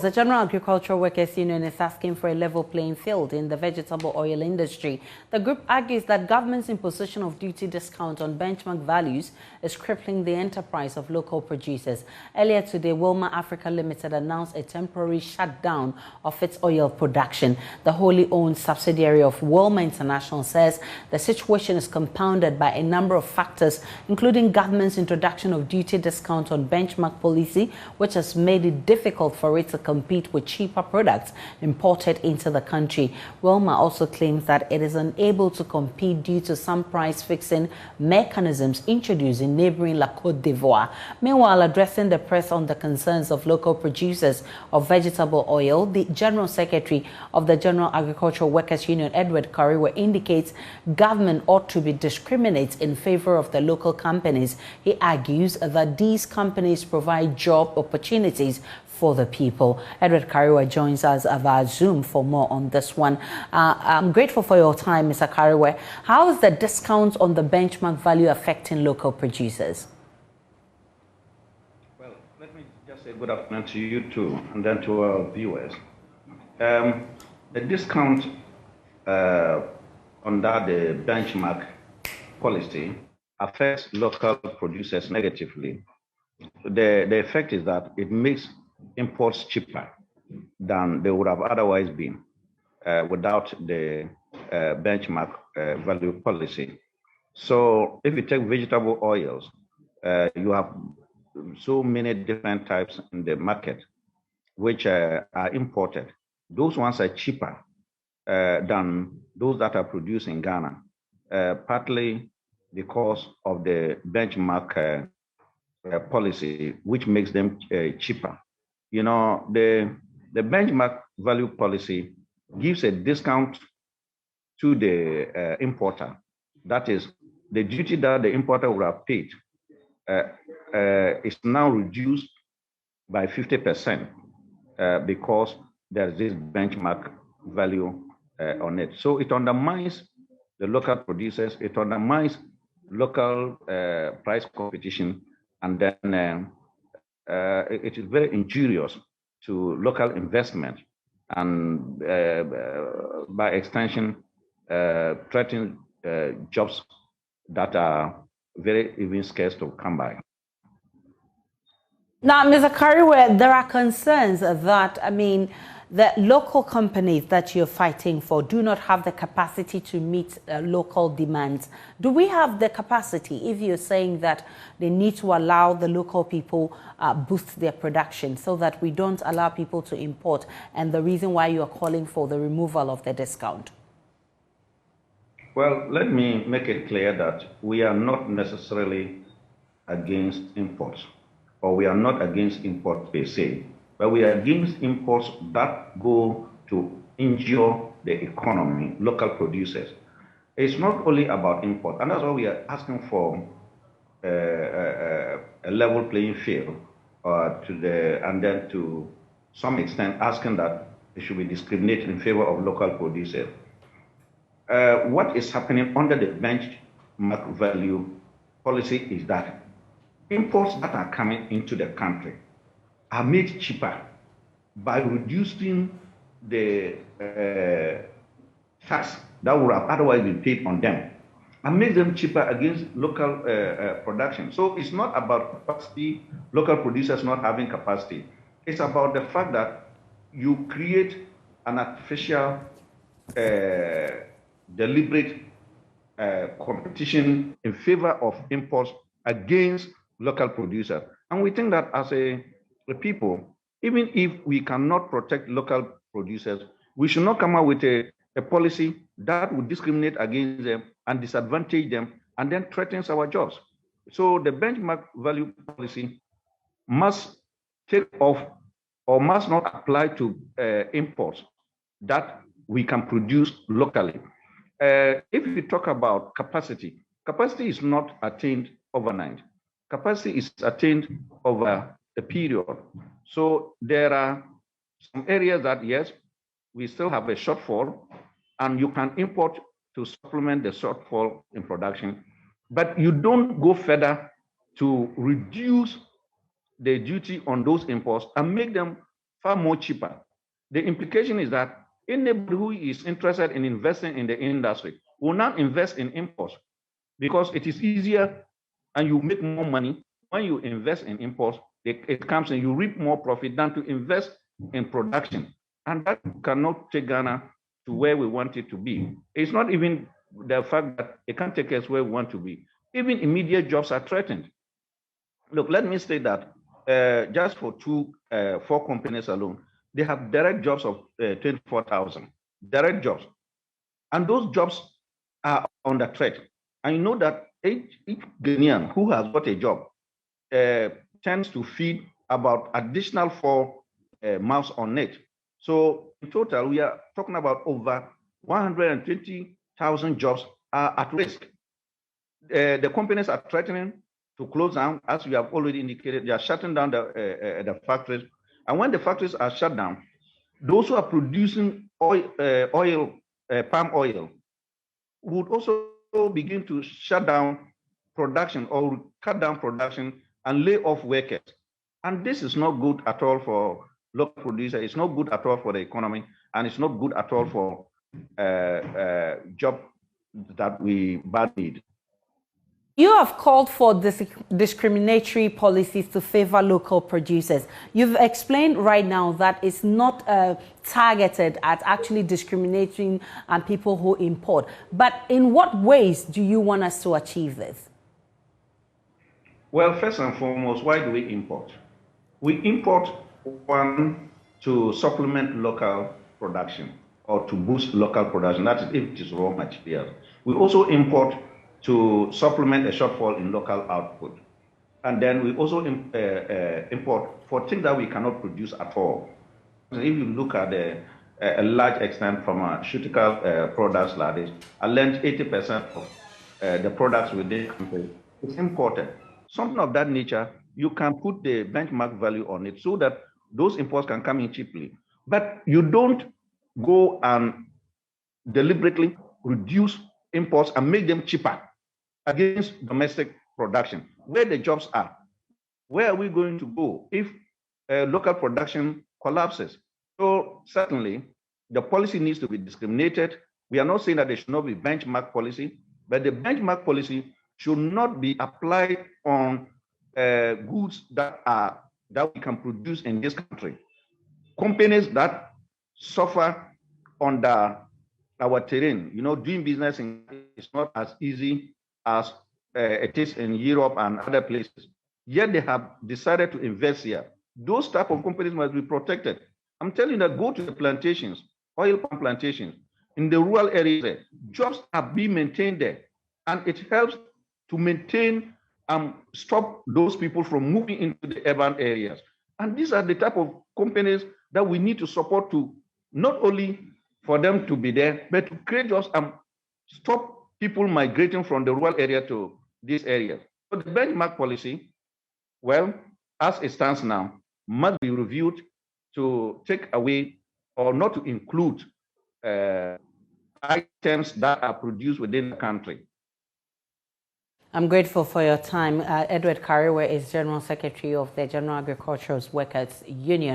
course, the General Agricultural Workers Union is asking for a level playing field in the vegetable oil industry. The group argues that government's imposition of duty discount on benchmark values is crippling the enterprise of local producers. Earlier today, Wilmar Africa Limited announced a temporary shutdown of its oil production. The wholly owned subsidiary of Wilmar International says the situation is compounded by a number of factors, including government's introduction of duty discount on benchmark policy, which has made it difficult for it to compete with cheaper products imported into the country. Wilmar also claims that it is unable to compete due to some price fixing mechanisms introduced in neighboring La Côte d'Ivoire. Meanwhile, addressing the press on the concerns of local producers of vegetable oil, the General Secretary of the General Agricultural Workers Union, Edward Kariwe, indicates government ought to be discriminate in favor of the local companies. He argues that these companies provide job opportunities for the people. Edward Kariwe joins us via Zoom for more on this one. I'm grateful for your time, Mr. Kariwe. How is the discount on the benchmark value affecting local producers? Well, let me just say good afternoon to you too, and then to our viewers. The discount under the benchmark policy affects local producers negatively. The effect is that it makes imports cheaper than they would have otherwise been without the benchmark value policy. So if you take vegetable oils, you have so many different types in the market which are imported. Those ones are cheaper than those that are produced in Ghana, partly because of the benchmark policy, which makes them cheaper. You know, the benchmark value policy gives a discount to the importer. That is, the duty that the importer would have paid is now reduced by 50% because there's this benchmark value on it. So it undermines the local producers, it undermines local price competition, and then it is very injurious to local investment, and by extension, threatening jobs that are very even scarce to come by. Now, Mr. Kariwe, there are concerns that, the local companies that you're fighting for do not have the capacity to meet local demands. Do we have the capacity, if you're saying that they need to allow the local people boost their production so that we don't allow people to import, and the reason why you're calling for the removal of the discount? Well, let me make it clear that we are not necessarily against imports, or we are not against imports per se. But we are against imports that go to injure the economy, local producers. It's not only about import, and that's why we are asking for a level playing field, and then to some extent asking that it should be discriminated in favor of local producers. What is happening under the benchmark value policy is that imports that are coming into the country are made cheaper by reducing the tax that would have otherwise been paid on them, and make them cheaper against local production. So it's not about capacity, local producers not having capacity. It's about the fact that you create an artificial, deliberate competition in favor of imports against local producers. And we think that as a people, even if we cannot protect local producers, we should not come out with a policy that would discriminate against them and disadvantage them and then threatens our jobs. So the benchmark value policy must take off, or must not apply to imports that we can produce locally. If we talk about capacity is not attained overnight. Capacity is attained over a period. So there are some areas that, yes, we still have a shortfall, and you can import to supplement the shortfall in production, but you don't go further to reduce the duty on those imports and make them far more cheaper. The implication is that anybody who is interested in investing in the industry will not invest in imports because it is easier and you make more money when you invest in imports. It comes and you reap more profit than to invest in production. And that cannot take Ghana to where we want it to be. It's not even the fact that it can't take us where we want to be. Even immediate jobs are threatened. Look, let me state that just for four companies alone, they have direct jobs of 24,000 direct jobs, and those jobs are under threat. And you know that each Ghanaian who has got a job tends to feed about additional four mouths on it. So in total, we are talking about over 120,000 jobs are at risk. The companies are threatening to close down, as we have already indicated. They are shutting down the factories. And when the factories are shut down, those who are producing palm oil, would also begin to shut down production or cut down production and lay off workers. And this is not good at all for local producers. It's not good at all for the economy, and it's not good at all for job that we badly need. You have called for discriminatory policies to favor local producers. You've explained right now that it's not targeted at actually discriminating on people who import. But in what ways do you want us to achieve this? Well, first and foremost, why do we import? We import, one, to supplement local production or to boost local production. That is if it is raw material. We also import to supplement a shortfall in local output. And then we also import for things that we cannot produce at all. If you look at a large extent pharmaceutical products like this, I learned 80% of the products within the country is imported. Something of that nature, you can put the benchmark value on it so that those imports can come in cheaply. But you don't go and deliberately reduce imports and make them cheaper against domestic production. Where the jobs are, where are we going to go if local production collapses? So certainly, the policy needs to be discriminated. We are not saying that there should not be benchmark policy, but the benchmark policy should not be applied on goods that we can produce in this country. Companies that suffer under our terrain, doing business is not as easy as it is in Europe and other places. Yet they have decided to invest here. Those type of companies must be protected. I'm telling you that go to the plantations, oil palm plantations, in the rural areas, jobs are being maintained there. And it helps to maintain and stop those people from moving into the urban areas. And these are the type of companies that we need to support to not only for them to be there, but to create jobs and stop people migrating from the rural area to these areas. So the benchmark policy, well, as it stands now, must be reviewed to take away or not to include items that are produced within the country. I'm grateful for your time. Edward Kariwe is General Secretary of the General Agricultural Workers Union.